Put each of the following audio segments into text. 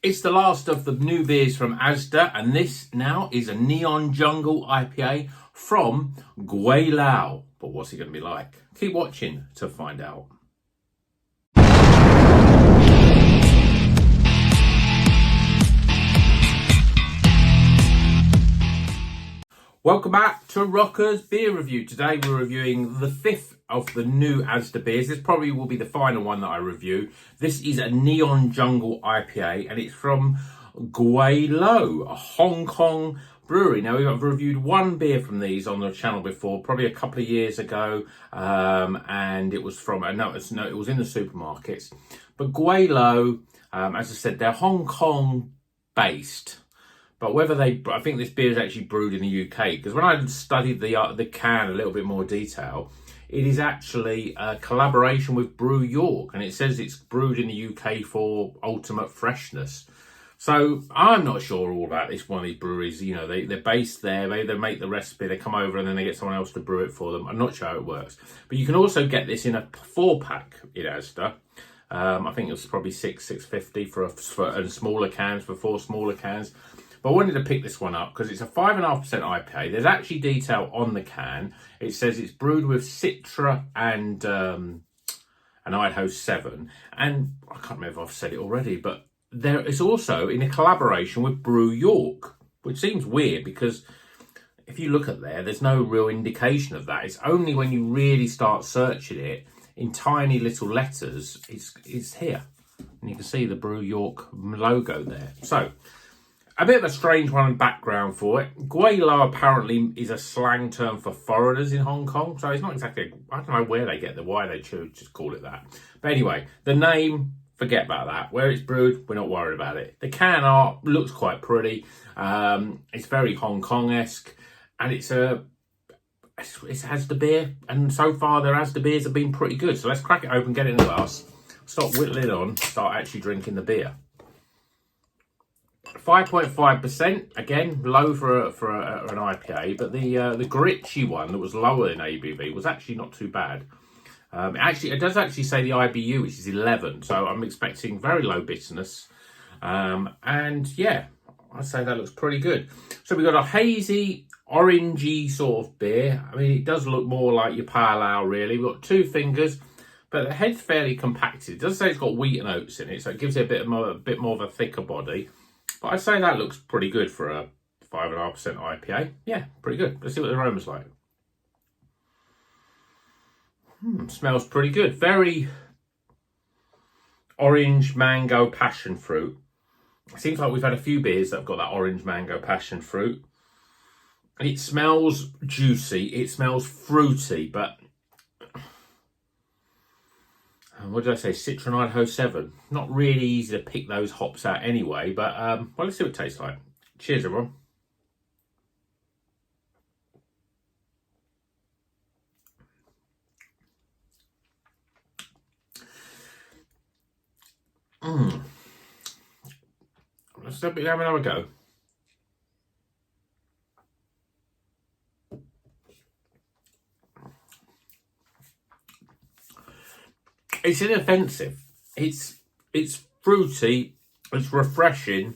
It's the last of the new beers from Asda, and this now is a Neon Jungle IPA from Gwei Lo. But what's it going to be like? Keep watching to find out. Welcome back to Rocker's Beer Review. Today we're reviewing the fifth of the new Asda beers. This probably will be the final one that I review. This is a Neon Jungle IPA and it's from Gwei Lo, a Hong Kong brewery. Now we've reviewed one beer from these on the channel before, probably a couple of years ago, and it was from it was in the supermarkets. But Gwei Lo, as I said, they're Hong Kong based. But I think this beer is actually brewed in the UK, because when I studied the can a little bit more detail, it is actually a collaboration with Brew York, and it says it's brewed in the UK for ultimate freshness. So I'm not sure all about this one of these breweries. You know, they're based there, they make the recipe, they come over and then they get someone else to brew it for them. I'm not sure how it works. But you can also get this in a 4-pack in Asda. I think it was probably $6.50 for smaller cans, for 4 smaller cans. But I wanted to pick this one up because it's a 5.5% IPA. There's actually detail on the can. It says it's brewed with Citra and Idaho 7. And I can't remember if I've said it already, but it's also in a collaboration with Brew York, which seems weird because if you look at there's no real indication of that. It's only when you really start searching it in tiny little letters, it's here. And you can see the Brew York logo there. So, a bit of a strange one in background for it. Gwei Lo apparently is a slang term for foreigners in Hong Kong. So it's not exactly, I don't know where they get why they choose to just call it that. But anyway, the name, forget about that. Where it's brewed, we're not worried about it. The can art looks quite pretty. It's very Hong Kong-esque. And it's Asda beer. And so far their Asda beers have been pretty good. So let's crack it open, get it in a glass. Stop whittling it on, start actually drinking the beer. 5.5%, again, low for an IPA, but the Gritchy one that was lower in ABV was actually not too bad. It does actually say the IBU, which is 11, so I'm expecting very low bitterness. And yeah, I'd say that looks pretty good. So we've got a hazy, orangey sort of beer. I mean, it does look more like your pale ale, really. We've got 2 fingers, but the head's fairly compacted. It does say it's got wheat and oats in it, so it gives it a bit more of a thicker body. But I'd say that looks pretty good for a 5.5% IPA. Yeah, pretty good. Let's see what the aroma's like. Smells pretty good. Very orange, mango, passion fruit. It seems like we've had a few beers that have got that orange, mango, passion fruit. It smells juicy. It smells fruity, but what did I say? Citra and Idaho 7. Not really easy to pick those hops out anyway, but well, let's see what it tastes like. Cheers, everyone. Let's have another go. It's inoffensive. It's fruity. It's refreshing.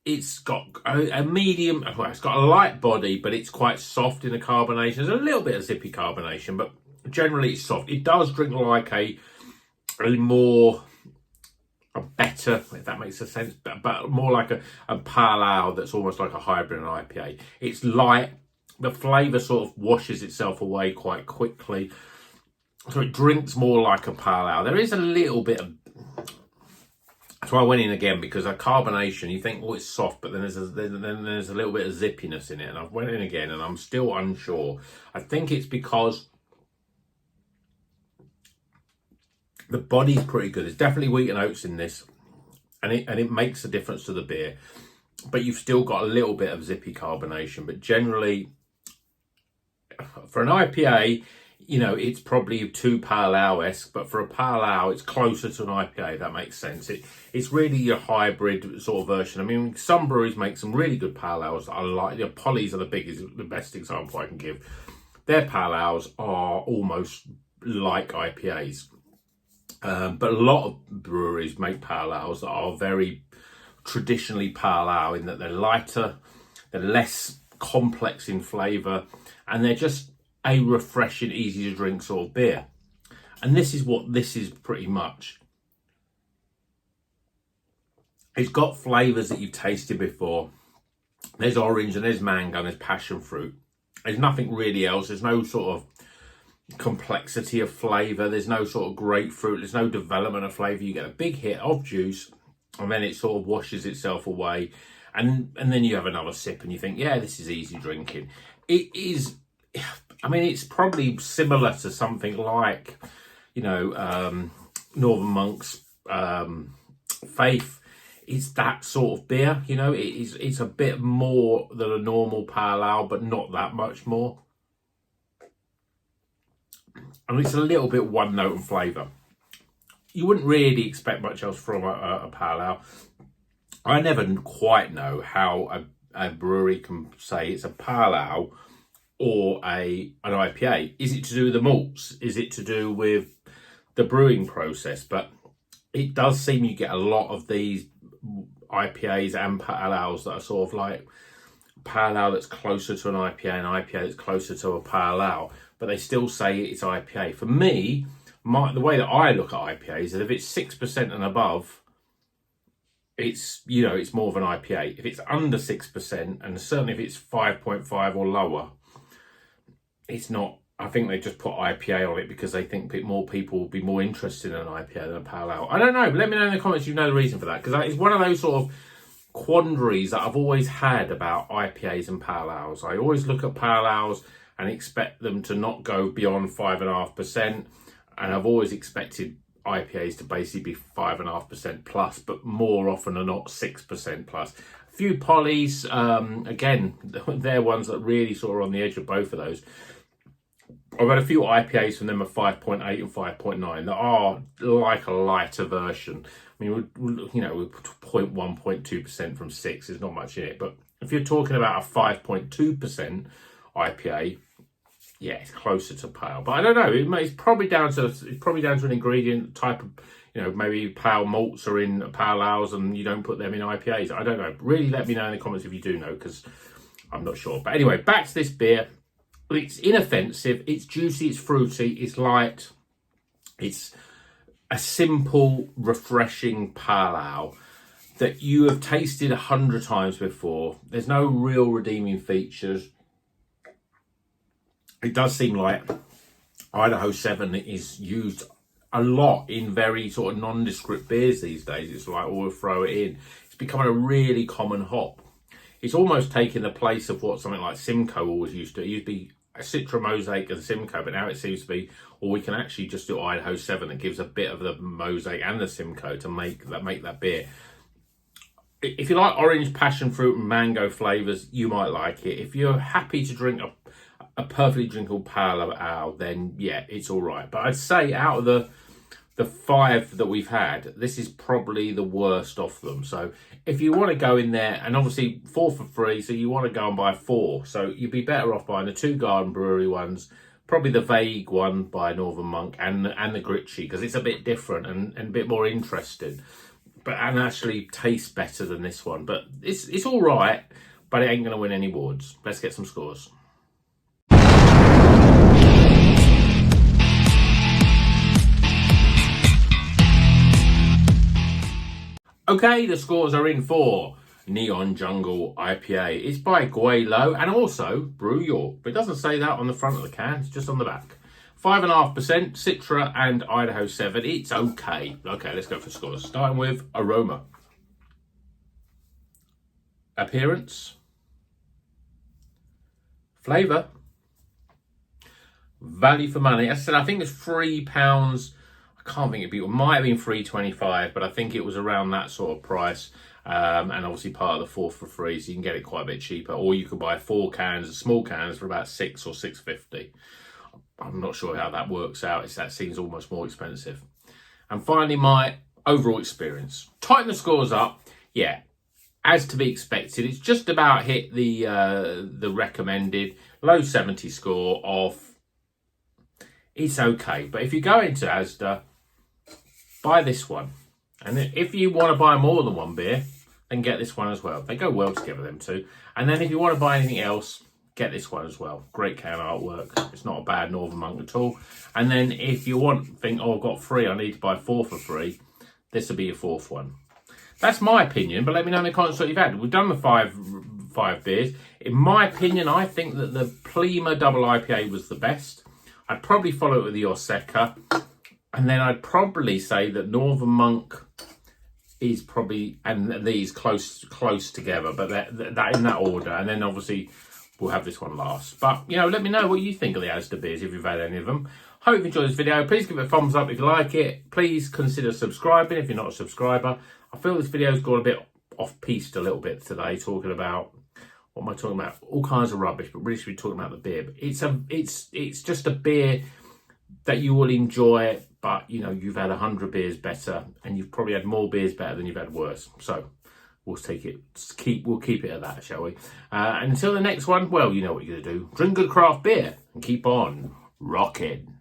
It's got a medium. Well, it's got a light body, but it's quite soft in the carbonation. There's a little bit of zippy carbonation, but generally it's soft. It does drink like a better, if that makes sense, but more like a pale ale that's almost like a hybrid and IPA. It's light. The flavour sort of washes itself away quite quickly. So it drinks more like a pale ale. There is a little bit of... That's why I went in again, because a carbonation, you think, oh, it's soft, but then there's a little bit of zippiness in it. And I went in again and I'm still unsure. I think it's because the body's pretty good. There's definitely wheat and oats in this. And it makes a difference to the beer. But you've still got a little bit of zippy carbonation. But generally, for an IPA... You know, it's probably too pale ale-esque, but for a pale ale, it's closer to an IPA, if that makes sense. It's really your hybrid sort of version. I mean, some breweries make some really good pale ales that I like. You know, Polly's are the best example I can give. Their pale ales are almost like IPAs. But a lot of breweries make pale ales that are very traditionally pale ale in that they're lighter, they're less complex in flavour, and they're just a refreshing, easy to drink sort of beer. And this is what this is pretty much. It's got flavours that you've tasted before. There's orange and there's mango and there's passion fruit. There's nothing really else. There's no sort of complexity of flavour. There's no sort of grapefruit. There's no development of flavour. You get a big hit of juice and then it sort of washes itself away. And then you have another sip and you think, yeah, this is easy drinking. It is, I mean, it's probably similar to something like, Northern Monk's Faith. It's that sort of beer, it's a bit more than a normal pale ale, but not that much more. And it's a little bit one note in flavour. You wouldn't really expect much else from a pale ale. I never quite know how a brewery can say it's a pale ale or an IPA. Is it to do with the malts? Is it to do with the brewing process? But it does seem you get a lot of these IPAs and pale ales that are sort of like pale ale that's closer to an IPA and IPA that's closer to a pale ale, but they still say it's IPA. For me, the way that I look at IPAs is that if it's 6% and above, it's it's more of an IPA. If it's under 6%, and certainly if it's 5.5 or lower, it's not. I think they just put IPA on it because they think more people will be more interested in an IPA than a pale ale. I don't know, but let me know in the comments if you know the reason for that, because it's one of those sort of quandaries that I've always had about IPAs and pale ales. I always look at pale ales and expect them to not go beyond 5.5%, and I've always expected IPAs to basically be 5.5% plus, but more often than not 6% plus. A few polys, again, they're ones that really sort of on the edge of both of those. I've had a few IPAs from them of 5.8 and 5.9 that are like a lighter version. I mean, we're 0.1, 0.2% from 6. There's not much in it. But if you're talking about a 5.2% IPA, yeah, it's closer to pale. But I don't know. It's probably down to an ingredient type of, maybe pale malts are in pale ales and you don't put them in IPAs. I don't know. Really let me know in the comments if you do know, because I'm not sure. But anyway, back to this beer. It's inoffensive, it's juicy, it's fruity, it's light. It's a simple, refreshing pale ale that you have tasted 100 times before. There's no real redeeming features. It does seem like Idaho 7 is used a lot in very sort of nondescript beers these days. It's like, we'll throw it in. It's becoming a really common hop. It's almost taking the place of what something like Simcoe always used to. It used to be a Citra Mosaic and Simcoe, but now it seems to be, or we can actually just do Idaho 7 that gives a bit of the Mosaic and the Simcoe to make that beer. If you like orange, passion fruit and mango flavours, you might like it. If you're happy to drink a perfectly drinkable pale ale, then yeah, it's all right. But I'd say out of the 5 that we've had, this is probably the worst of them. So if you want to go in there, and obviously 4 for free, so you want to go and buy 4. So you'd be better off buying the 2 Garden Brewery ones, probably the Vague one by Northern Monk, and the Gritchy, because it's a bit different and a bit more interesting, and actually tastes better than this one. But it's all right, but it ain't going to win any awards. Let's get some scores. Okay, the scores are in for Neon Jungle IPA. It's by Gwei Lo and also Brew York, but it doesn't say that on the front of the can, it's just on the back. 5.5%, Citra and Idaho 7. It's okay. Okay, let's go for scores. Starting with aroma. Appearance. Flavour. Value for money. As I said, I think it's £3. I can't think it might have been $3.25, but I think it was around that sort of price. And obviously part of the 4 for free, so you can get it quite a bit cheaper. Or you could buy 4 cans, small cans, for about $6 or $6.50. I'm not sure how that works out. That seems almost more expensive. And finally, my overall experience. Tighten the scores up. Yeah, as to be expected, it's just about hit the recommended low 70 score of it's okay. But if you go into Asda, buy this one. And if you want to buy more than one beer, then get this one as well. They go well together, them two. And then if you want to buy anything else, get this one as well. Great can artwork. It's not a bad Northern Monk at all. And then if you think, oh, I've got 3, I need to buy 4 for free, this will be your 4th one. That's my opinion, but let me know in the comments what you've had. We've done the five beers. In my opinion, I think that the Plima Double IPA was the best. I'd probably follow it with the Oseka. And then I'd probably say that Northern Monk is probably, and these close together, but that in that order. And then obviously we'll have this one last. But, you know, let me know what you think of the Asda beers if you've had any of them. Hope you've enjoyed this video. Please give it a thumbs up if you like it. Please consider subscribing if you're not a subscriber. I feel this video's gone a bit off-piste a little bit today, talking about, what am I talking about? All kinds of rubbish, but really should be talking about the beer. But it's just a beer that you will enjoy, but, you know, you've had 100 beers better, and you've probably had more beers better than you've had worse. So we'll keep it at that, shall we? And until the next one, well, you know what you're going to do. Drink good craft beer and keep on rocking.